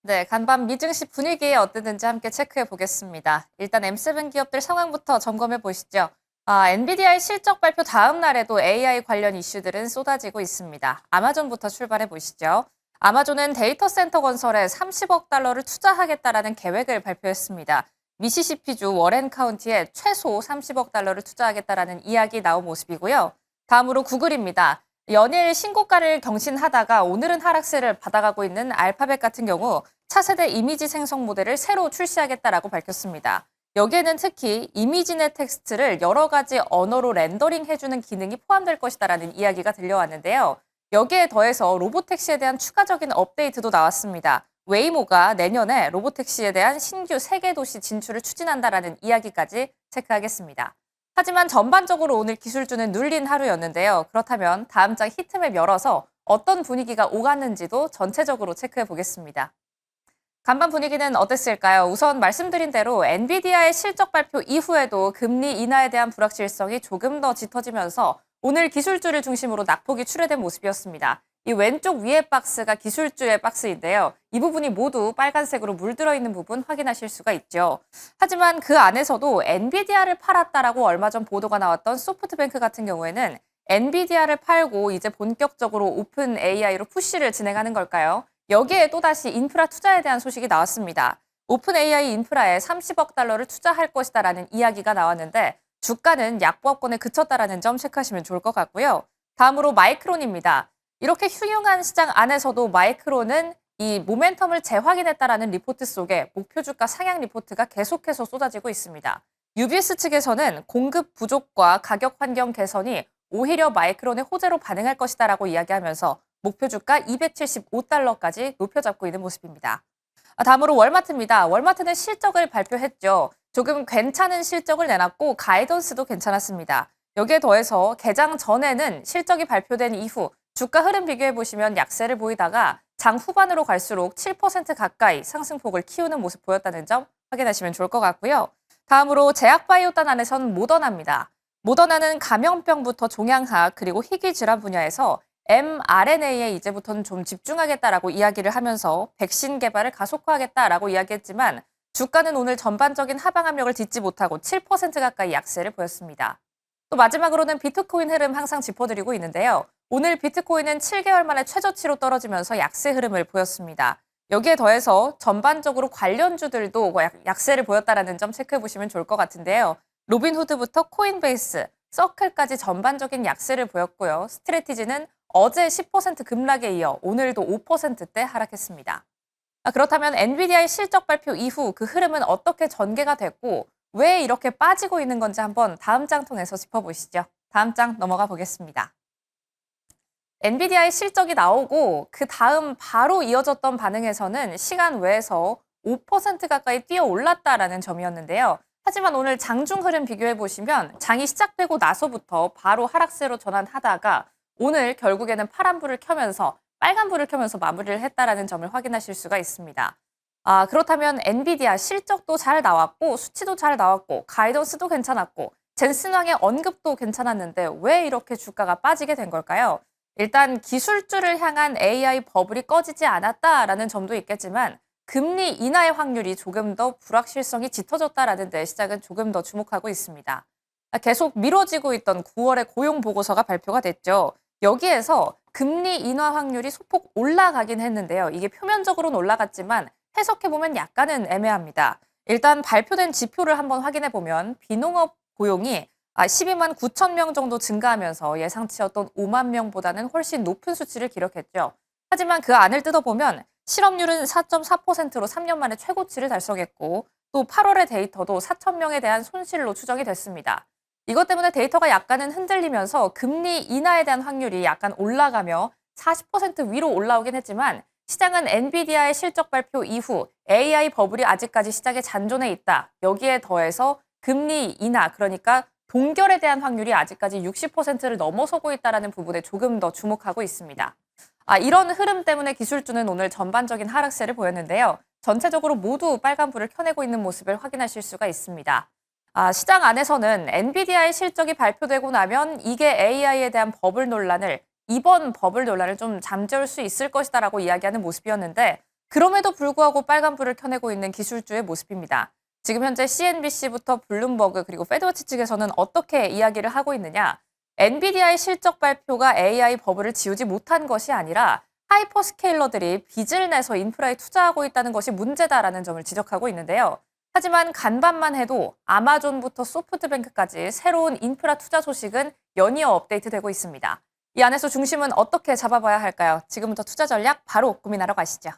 네, 간밤 미증시 분위기 어땠는지 함께 체크해 보겠습니다. 일단 M7 기업들 상황부터 점검해 보시죠. 엔비디아의 실적 발표 다음 날에도 AI 관련 이슈들은 쏟아지고 있습니다. 아마존부터 출발해 보시죠. 아마존은 데이터 센터 건설에 30억 달러를 투자하겠다라는 계획을 발표했습니다. 미시시피주 워렌 카운티에 최소 30억 달러를 투자하겠다라는 이야기 나온 모습이고요. 다음으로 구글입니다. 연일 신고가를 경신하다가 오늘은 하락세를 받아가고 있는 알파벳 같은 경우 차세대 이미지 생성 모델을 새로 출시하겠다라고 밝혔습니다. 여기에는 특히 이미지넷 텍스트를 여러 가지 언어로 렌더링 해주는 기능이 포함될 것이다라는 이야기가 들려왔는데요. 여기에 더해서 로보택시에 대한 추가적인 업데이트도 나왔습니다. 웨이모가 내년에 로보택시에 대한 신규 세계 도시 진출을 추진한다라는 이야기까지 체크하겠습니다. 하지만 전반적으로 오늘 기술주는 눌린 하루였는데요. 그렇다면 다음 장 히트맵 열어서 어떤 분위기가 오갔는지도 전체적으로 체크해 보겠습니다. 간밤 분위기는 어땠을까요? 우선 말씀드린 대로 엔비디아의 실적 발표 이후에도 금리 인하에 대한 불확실성이 조금 더 짙어지면서 오늘 기술주를 중심으로 낙폭이 출회된 모습이었습니다. 이 왼쪽 위에 박스가 기술주의 박스인데요. 이 부분이 모두 빨간색으로 물들어 있는 부분 확인하실 수가 있죠. 하지만 그 안에서도 엔비디아를 팔았다라고 얼마 전 보도가 나왔던 소프트뱅크 같은 경우에는 엔비디아를 팔고 이제 본격적으로 오픈 AI로 푸시를 진행하는 걸까요? 여기에 또다시 인프라 투자에 대한 소식이 나왔습니다. 오픈 AI 인프라에 30억 달러를 투자할 것이다라는 이야기가 나왔는데 주가는 약보합권에 그쳤다라는 점 체크하시면 좋을 것 같고요. 다음으로 마이크론입니다. 이렇게 흉흉한 시장 안에서도 마이크론은 이 모멘텀을 재확인했다라는 리포트 속에 목표 주가 상향 리포트가 계속해서 쏟아지고 있습니다. UBS 측에서는 공급 부족과 가격 환경 개선이 오히려 마이크론의 호재로 반응할 것이다라고 이야기하면서 목표 주가 275달러까지 높여잡고 있는 모습입니다. 다음으로 월마트입니다. 월마트는 실적을 발표했죠. 조금 괜찮은 실적을 내놨고 가이던스도 괜찮았습니다. 여기에 더해서 개장 전에는 실적이 발표된 이후 주가 흐름 비교해 보시면 약세를 보이다가 장 후반으로 갈수록 7% 가까이 상승폭을 키우는 모습 보였다는 점 확인하시면 좋을 것 같고요. 다음으로 제약바이오단 안에선 모더나입니다. 모더나는 감염병부터 종양학 그리고 희귀 질환 분야에서 mRNA에 이제부터는 좀 집중하겠다라고 이야기를 하면서 백신 개발을 가속화하겠다라고 이야기했지만 주가는 오늘 전반적인 하방 압력을 딛지 못하고 7% 가까이 약세를 보였습니다. 또 마지막으로는 비트코인 흐름 항상 짚어드리고 있는데요. 오늘 비트코인은 7개월 만에 최저치로 떨어지면서 약세 흐름을 보였습니다. 여기에 더해서 전반적으로 관련주들도 약세를 보였다라는 점 체크해 보시면 좋을 것 같은데요. 로빈후드부터 코인베이스, 서클까지 전반적인 약세를 보였고요. 스트레티지는 어제 10% 급락에 이어 오늘도 5%대 하락했습니다. 그렇다면 엔비디아의 실적 발표 이후 그 흐름은 어떻게 전개가 됐고 왜 이렇게 빠지고 있는 건지 한번 다음 장 통해서 짚어보시죠. 다음 장 넘어가 보겠습니다. 엔비디아의 실적이 나오고 그 다음 바로 이어졌던 반응에서는 시간 외에서 5% 가까이 뛰어 올랐다라는 점이었는데요. 하지만 오늘 장중 흐름 비교해 보시면 장이 시작되고 나서부터 바로 하락세로 전환하다가 오늘 결국에는 파란불을 켜면서 빨간불을 켜면서 마무리를 했다라는 점을 확인하실 수가 있습니다. 그렇다면 엔비디아 실적도 잘 나왔고 수치도 잘 나왔고 가이던스도 괜찮았고 젠슨왕의 언급도 괜찮았는데 왜 이렇게 주가가 빠지게 된 걸까요? 일단 기술주를 향한 AI 버블이 꺼지지 않았다라는 점도 있겠지만 금리 인하의 확률이 조금 더 불확실성이 짙어졌다라는 데 시장은 조금 더 주목하고 있습니다. 계속 미뤄지고 있던 9월의 고용 보고서가 발표가 됐죠. 여기에서 금리 인하 확률이 소폭 올라가긴 했는데요. 이게 표면적으로는 올라갔지만 해석해보면 약간은 애매합니다. 일단 발표된 지표를 한번 확인해보면 비농업 고용이 12만 9천 명 정도 증가하면서 예상치였던 5만 명보다는 훨씬 높은 수치를 기록했죠. 하지만 그 안을 뜯어보면 실업률은 4.4%로 3년 만에 최고치를 달성했고 또 8월의 데이터도 4천 명에 대한 손실로 추정이 됐습니다. 이것 때문에 데이터가 약간은 흔들리면서 금리 인하에 대한 확률이 약간 올라가며 40% 위로 올라오긴 했지만 시장은 엔비디아의 실적 발표 이후 AI 버블이 아직까지 시장에 잔존해 있다. 여기에 더해서 금리 인하, 그러니까 동결에 대한 확률이 아직까지 60%를 넘어서고 있다는 부분에 조금 더 주목하고 있습니다. 이런 흐름 때문에 기술주는 오늘 전반적인 하락세를 보였는데요. 전체적으로 모두 빨간불을 켜내고 있는 모습을 확인하실 수가 있습니다. 시장 안에서는 엔비디아의 실적이 발표되고 나면 이게 AI에 대한 이번 버블 논란을 좀 잠재울 수 있을 것이다라고 이야기하는 모습이었는데 그럼에도 불구하고 빨간불을 켜내고 있는 기술주의 모습입니다. 지금 현재 CNBC부터 블룸버그 그리고 페드워치 측에서는 어떻게 이야기를 하고 있느냐? 엔비디아의 실적 발표가 AI 버블을 지우지 못한 것이 아니라 하이퍼스케일러들이 빚을 내서 인프라에 투자하고 있다는 것이 문제다라는 점을 지적하고 있는데요. 하지만 간밤만 해도 아마존부터 소프트뱅크까지 새로운 인프라 투자 소식은 연이어 업데이트되고 있습니다. 이 안에서 중심은 어떻게 잡아봐야 할까요? 지금부터 투자 전략 바로 고민하러 가시죠.